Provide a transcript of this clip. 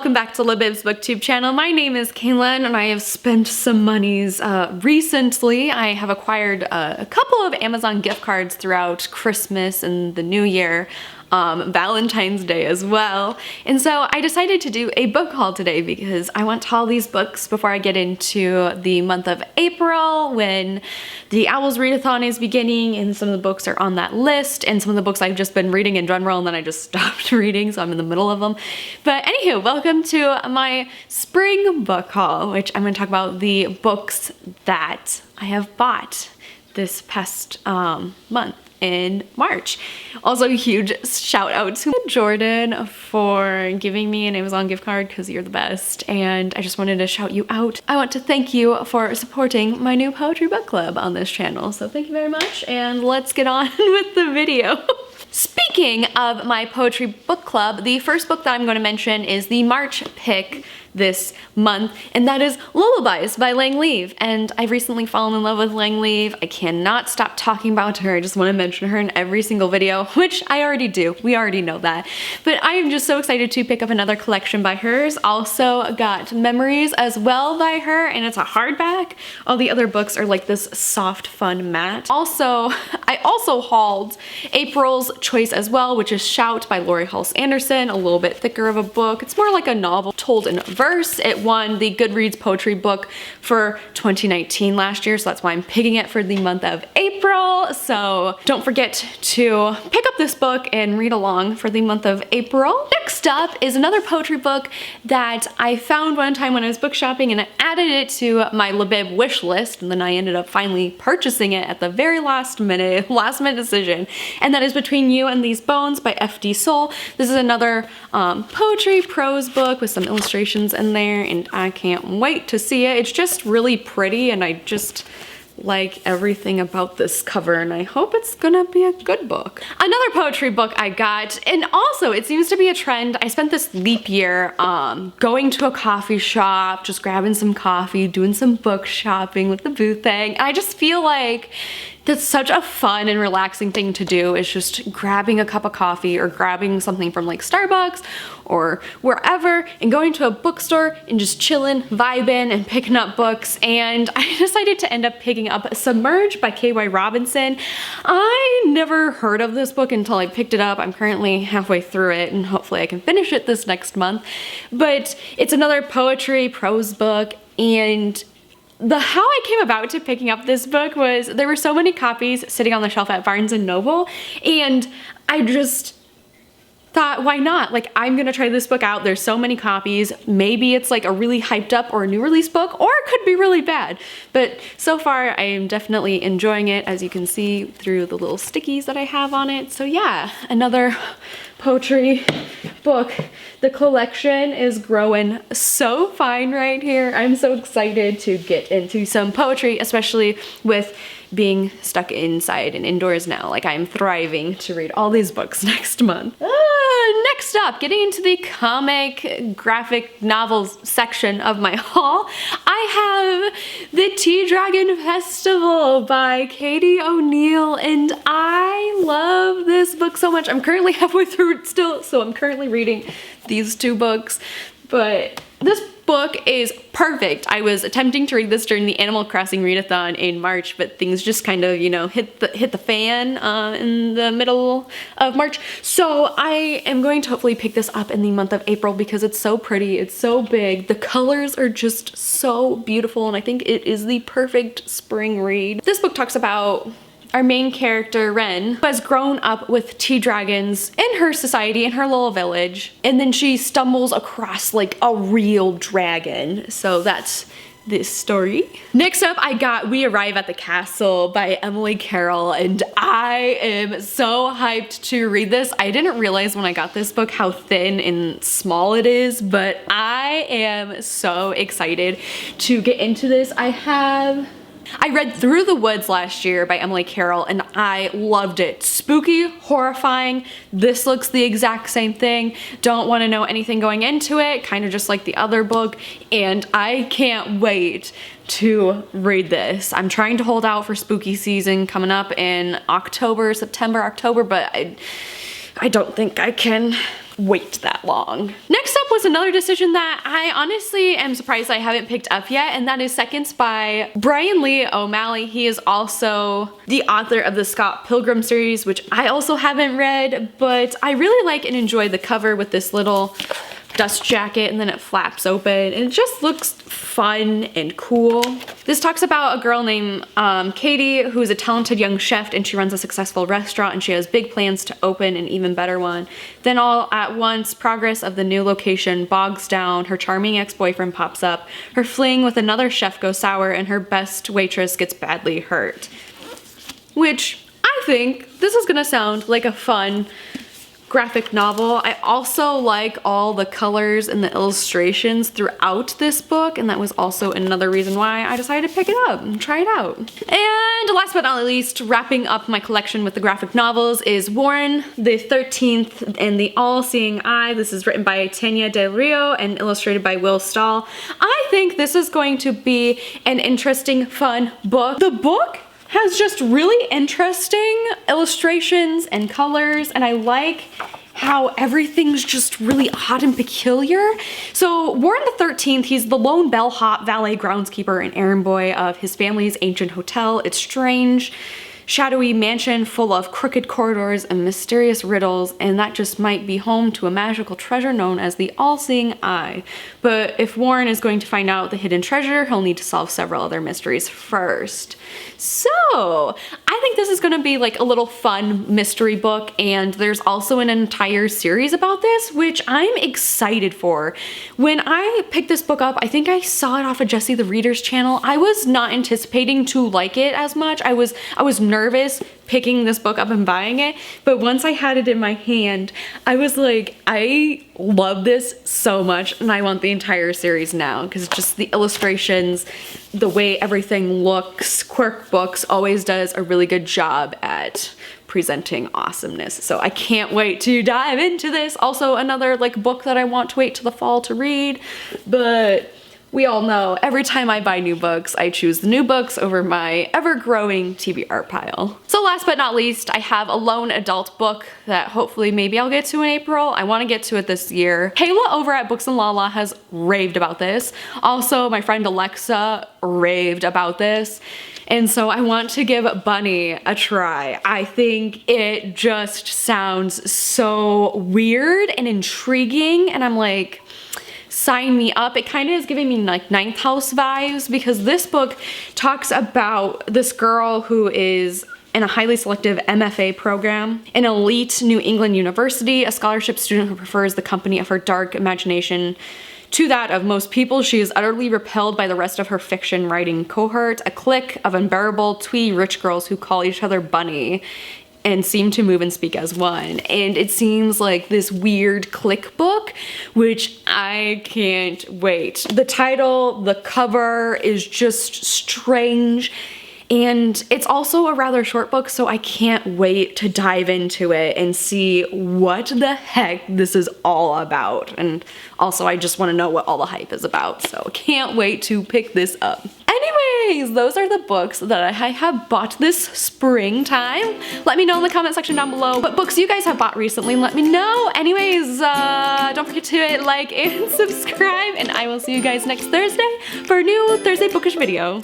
welcome back to Libib's booktube channel. My name is Kaylin and I have spent some monies recently. I have acquired a couple of Amazon gift cards throughout Christmas and the New Year. Valentine's Day as well. And so I decided to do a book haul today because I want to haul these books before I get into the month of April when the Owls Readathon is beginning and some of the books are on that list and some of the books I've just been reading in general and then I just stopped reading, so I'm in the middle of them. But anywho, welcome to my spring book haul, which I'm going to talk about the books that I have bought this past month in March. Also, a huge shout out to Jordan for giving me an Amazon gift card because you're the best, and I just wanted to shout you out. I want to thank you for supporting my new poetry book club on this channel, so thank you very much, and let's get on with the video. Speaking of my poetry book club, the first book that I'm going to mention is the March pick this month, and that is Lullabies by Lang Leave. And I've recently fallen in love with Lang Leave. I cannot stop talking about her. I just want to mention her in every single video, which I already do. We already know that. But I am just so excited to pick up another collection by hers. Also got Memories as well by her, and it's a hardback. All the other books are like this soft, fun matte. Also, I also hauled April's Choice as well, which is Shout by Lori Halse Anderson, a little bit thicker of a book. It's more like a novel told in verse. It won the Goodreads Poetry Book for 2019 last year, so that's why I'm picking it for the month of April. So don't forget to pick up this book and read along for the month of April. Next up is another poetry book that I found one time when I was book shopping, and I added it to my Libib wish list, and then I ended up finally purchasing it at the very last minute decision, and that is Between You and These Bones by F.D. Soul. This is another poetry prose book with some illustrations in there, and I can't wait to see it. It's just really pretty, and I just like everything about this cover, and I hope it's gonna be a good book. Another poetry book I got, and also it seems to be a trend. I spent this leap year going to a coffee shop, just grabbing some coffee, doing some book shopping with the boo thing, and I just feel like that's such a fun and relaxing thing to do, is just grabbing a cup of coffee or grabbing something from like Starbucks or wherever and going to a bookstore and just chilling, vibing, and picking up books. And I decided to end up picking up Submerge by K.Y. Robinson. I never heard of this book until I picked it up. I'm currently halfway through it and hopefully I can finish it this next month. But it's another poetry prose book, and how I came about to picking up this book was there were so many copies sitting on the shelf at Barnes & Noble, and I just thought, why not? Like, I'm gonna try this book out. There's so many copies. Maybe it's like a really hyped up or a new release book, or it could be really bad. But so far, I am definitely enjoying it, as you can see through the little stickies that I have on it. So yeah, another poetry book. The collection is growing so fine right here. I'm so excited to get into some poetry, especially with being stuck inside and indoors now. Like, I'm thriving to read all these books next month. Next up, getting into the comic graphic novels section of my haul, I have The Tea Dragon Festival by Katie O'Neill, and I love this book so much. I'm currently halfway through it still, so I'm currently reading these two books, but this book is perfect. I was attempting to read this during the Animal Crossing readathon in March, but things just kind of, you know, hit the fan in the middle of March. So I am going to hopefully pick this up in the month of April because it's so pretty, it's so big, the colors are just so beautiful, and I think it is the perfect spring read. This book talks about our main character, Ren, who has grown up with tea dragons in her society, in her little village, and then she stumbles across like a real dragon. So that's this story. Next up, I got We Arrive at the Castle by Emily Carroll, and I am so hyped to read this. I didn't realize when I got this book how thin and small it is, but I am so excited to get into this. I read Through the Woods last year by Emily Carroll, and I loved it. Spooky, horrifying. This looks the exact same thing. Don't want to know anything going into it, kind of just like the other book, and I can't wait to read this. I'm trying to hold out for spooky season coming up in September, October, but I don't think I can wait that long. Next up was another decision that I honestly am surprised I haven't picked up yet, and that is Seconds by Brian Lee O'Malley. He is also the author of the Scott Pilgrim series, which I also haven't read, but I really like and enjoy the cover with this little dust jacket and then it flaps open and it just looks fun and cool. This talks about a girl named Katie, who is a talented young chef, and she runs a successful restaurant and she has big plans to open an even better one. Then all at once, progress of the new location bogs down, her charming ex-boyfriend pops up, her fling with another chef goes sour, and her best waitress gets badly hurt. Which I think this is gonna sound like a fun graphic novel. I also like all the colors and the illustrations throughout this book, and that was also another reason why I decided to pick it up and try it out. And last but not least, wrapping up my collection with the graphic novels is Warren the 13th and the All-Seeing Eye. This is written by Tanya Del Rio and illustrated by Will Stahl. I think this is going to be an interesting, fun book. The book has just really interesting illustrations and colors, and I like how everything's just really odd and peculiar. So Warren the 13th, he's the lone bellhop, valet, groundskeeper, and errand boy of his family's ancient hotel. It's strange, shadowy mansion full of crooked corridors and mysterious riddles, and that just might be home to a magical treasure known as the All-Seeing Eye. But if Warren is going to find out the hidden treasure, he'll need to solve several other mysteries first. So I think this is gonna be like a little fun mystery book, and there's also an entire series about this, which I'm excited for. When I picked this book up, I think I saw it off of Jessie the Reader's channel. I was not anticipating to like it as much. I was nervous picking this book up and buying it, but once I had it in my hand, I was like, I love this so much and I want the entire series now, because just the illustrations, the way everything looks, Quirk Books always does a really good job at presenting awesomeness. So I can't wait to dive into this. Also another like book that I want to wait till the fall to read, but we all know every time I buy new books, I choose the new books over my ever-growing TBR pile. So last but not least, I have a lone adult book that hopefully maybe I'll get to in April. I want to get to it this year. Kayla over at Books and Lala has raved about this. Also, my friend Alexa raved about this. And so I want to give Bunny a try. I think it just sounds so weird and intriguing, and I'm like, sign me up. It kind of is giving me like Ninth House vibes, because this book talks about this girl who is in a highly selective MFA program, an elite New England university, a scholarship student who prefers the company of her dark imagination to that of most people. She is utterly repelled by the rest of her fiction writing cohort, a clique of unbearable twee rich girls who call each other Bunny and seem to move and speak as one. And it seems like this weird clique book, which I can't wait. The title, the cover is just strange, and it's also a rather short book, so I can't wait to dive into it and see what the heck this is all about. And also I just want to know what all the hype is about, so can't wait to pick this up. Anyways, those are the books that I have bought this springtime. Let me know in the comment section down below what books you guys have bought recently. Let me know. Anyways, don't forget to like and subscribe, and I will see you guys next Thursday for a new Thursday Bookish video.